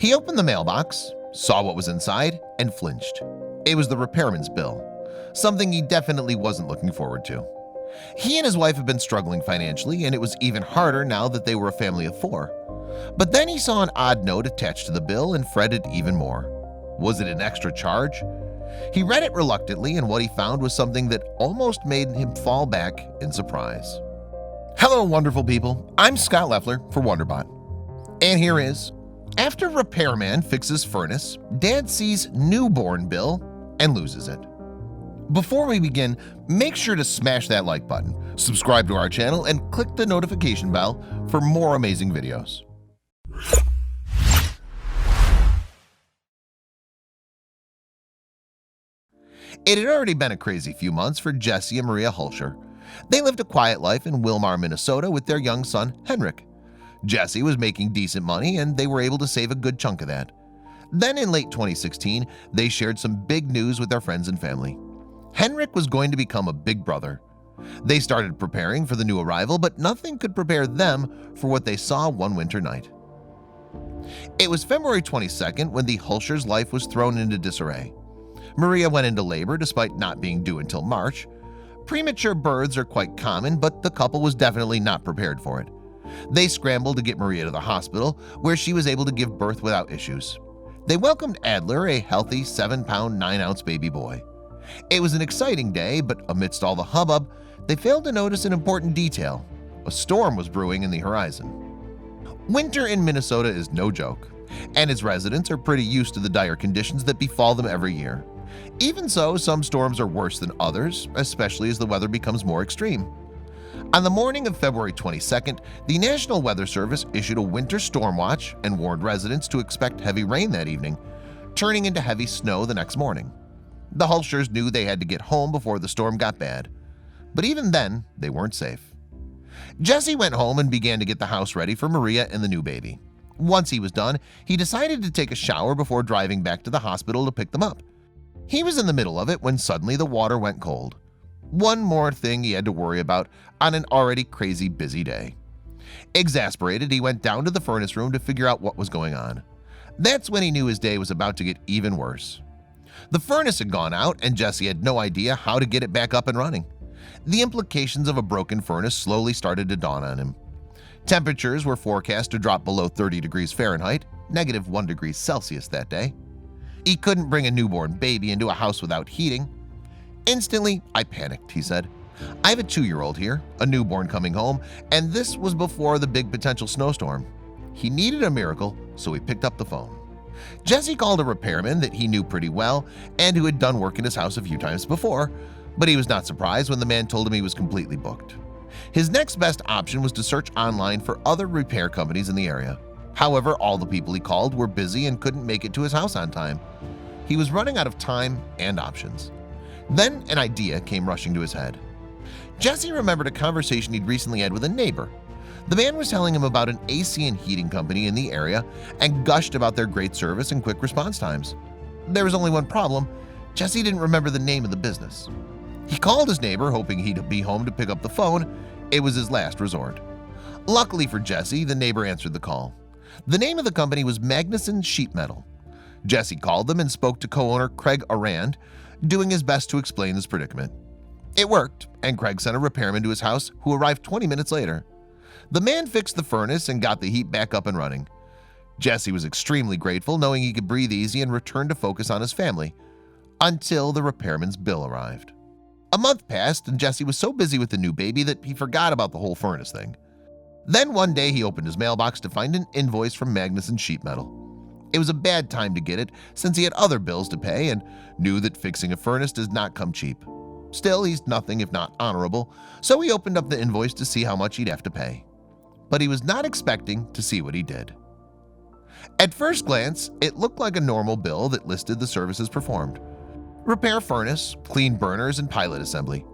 He opened the mailbox, saw what was inside, and flinched. It was the repairman's bill, something he definitely wasn't looking forward to. He and his wife had been struggling financially, and it was even harder now that they were a family of 4. But then he saw an odd note attached to the bill and fretted even more. Was it an extra charge? He read it reluctantly, and what he found was something that almost made him fall back in surprise. Hello, wonderful people. I'm Scott Leffler for WonderBot. And here is, after Repairman fixes furnace, Dad sees newborn bill and loses it. Before we begin, make sure to smash that like button, subscribe to our channel, and click the notification bell for more amazing videos. It had already been a crazy few months for Jesse and Maria Hulscher. They lived a quiet life in Wilmar, Minnesota with their young son, Henrik. Jesse was making decent money, and they were able to save a good chunk of that. Then in late 2016, they shared some big news with their friends and family. Henrik was going to become a big brother. They started preparing for the new arrival, but nothing could prepare them for what they saw one winter night. It was February 22nd when the Hulscher's life was thrown into disarray. Maria went into labor despite not being due until March. Premature births are quite common, but the couple was definitely not prepared for it. They scrambled to get Maria to the hospital, where she was able to give birth without issues. They welcomed Adler, a healthy 7-pound 9-ounce baby boy. It was an exciting day, but amidst all the hubbub, they failed to notice an important detail. A storm was brewing in the horizon. Winter in Minnesota is no joke, and its residents are pretty used to the dire conditions that befall them every year. Even so, some storms are worse than others, especially as the weather becomes more extreme. On the morning of February 22nd, the National Weather Service issued a winter storm watch and warned residents to expect heavy rain that evening, turning into heavy snow the next morning. The Hulschers knew they had to get home before the storm got bad, but even then, they weren't safe. Jesse went home and began to get the house ready for Maria and the new baby. Once he was done, he decided to take a shower before driving back to the hospital to pick them up. He was in the middle of it when suddenly the water went cold. One more thing he had to worry about on an already crazy busy day. Exasperated, he went down to the furnace room to figure out what was going on. That's when he knew his day was about to get even worse. The furnace had gone out, and Jesse had no idea how to get it back up and running. The implications of a broken furnace slowly started to dawn on him. Temperatures were forecast to drop below 30 degrees Fahrenheit, -1 degree Celsius that day. He couldn't bring a newborn baby into a house without heating. Instantly, I panicked, he said. I have a 2-year-old here, a newborn coming home, and this was before the big potential snowstorm. He needed a miracle, so he picked up the phone. Jesse called a repairman that he knew pretty well and who had done work in his house a few times before, but he was not surprised when the man told him he was completely booked. His next best option was to search online for other repair companies in the area. However, all the people he called were busy and couldn't make it to his house on time. He was running out of time and options. Then an idea came rushing to his head. Jesse remembered a conversation he'd recently had with a neighbor. The man was telling him about an AC and heating company in the area and gushed about their great service and quick response times. There was only one problem. Jesse didn't remember the name of the business. He called his neighbor, hoping he'd be home to pick up the phone. It was his last resort. Luckily for Jesse, the neighbor answered the call. The name of the company was Magnuson Sheet Metal. Jesse called them and spoke to co-owner Craig Arand, doing his best to explain his predicament. It worked, and Craig sent a repairman to his house, who arrived 20 minutes later. The man fixed the furnace and got the heat back up and running. Jesse was extremely grateful, knowing he could breathe easy and return to focus on his family, until the repairman's bill arrived. A month passed, and Jesse was so busy with the new baby that he forgot about the whole furnace thing. Then one day he opened his mailbox to find an invoice from Magnuson Sheet Metal. It was a bad time to get it, since he had other bills to pay and knew that fixing a furnace does not come cheap. Still, he's nothing if not honorable, so he opened up the invoice to see how much he'd have to pay. But he was not expecting to see what he did. At first glance, it looked like a normal bill that listed the services performed: repair furnace, clean burners, and pilot assembly.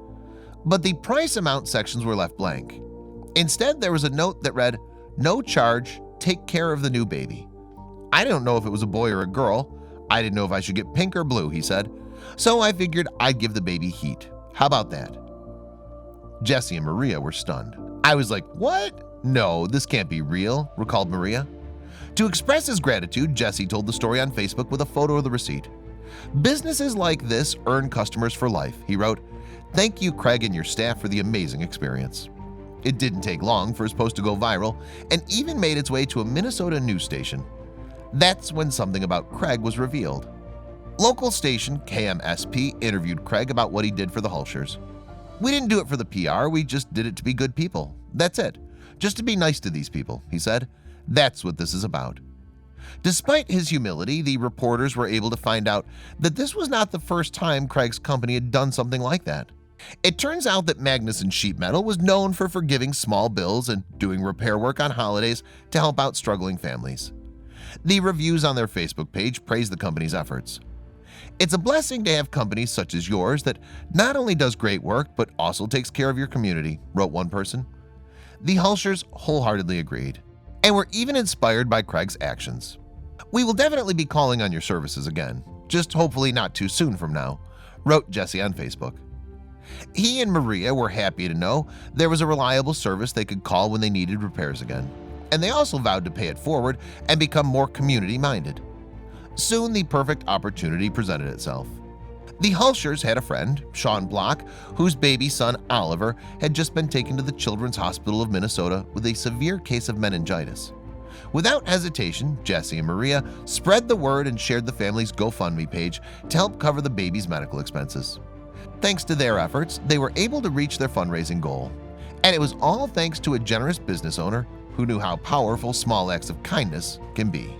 But the price amount sections were left blank. Instead, there was a note that read, "No charge, take care of the new baby." I didn't know if it was a boy or a girl. I didn't know if I should get pink or blue, he said. So I figured I'd give the baby heat. How about that? Jesse and Maria were stunned. I was like, what? No, this can't be real, recalled Maria. To express his gratitude, Jesse told the story on Facebook with a photo of the receipt. "Businesses like this earn customers for life," he wrote. "Thank you, Craig and your staff, for the amazing experience." It didn't take long for his post to go viral and even made its way to a Minnesota news station. That's when something about Craig was revealed. Local station KMSP interviewed Craig about what he did for the Hulshers. "We didn't do it for the PR, we just did it to be good people. That's it. Just to be nice to these people," he said. "That's what this is about." Despite his humility, the reporters were able to find out that this was not the first time Craig's company had done something like that. It turns out that Magnuson Sheet Metal was known for forgiving small bills and doing repair work on holidays to help out struggling families. The reviews on their Facebook page praised the company's efforts. "It's a blessing to have companies such as yours that not only does great work but also takes care of your community," wrote one person. The Hulshers wholeheartedly agreed and were even inspired by Craig's actions. "We will definitely be calling on your services again, just hopefully not too soon from now," wrote Jesse on Facebook. He and Maria were happy to know there was a reliable service they could call when they needed repairs again, and they also vowed to pay it forward and become more community-minded. Soon the perfect opportunity presented itself. The Hulshers had a friend, Sean Block, whose baby son Oliver had just been taken to the Children's Hospital of Minnesota with a severe case of meningitis. Without hesitation, Jesse and Maria spread the word and shared the family's GoFundMe page to help cover the baby's medical expenses. Thanks to their efforts, they were able to reach their fundraising goal. And it was all thanks to a generous business owner who knew how powerful small acts of kindness can be.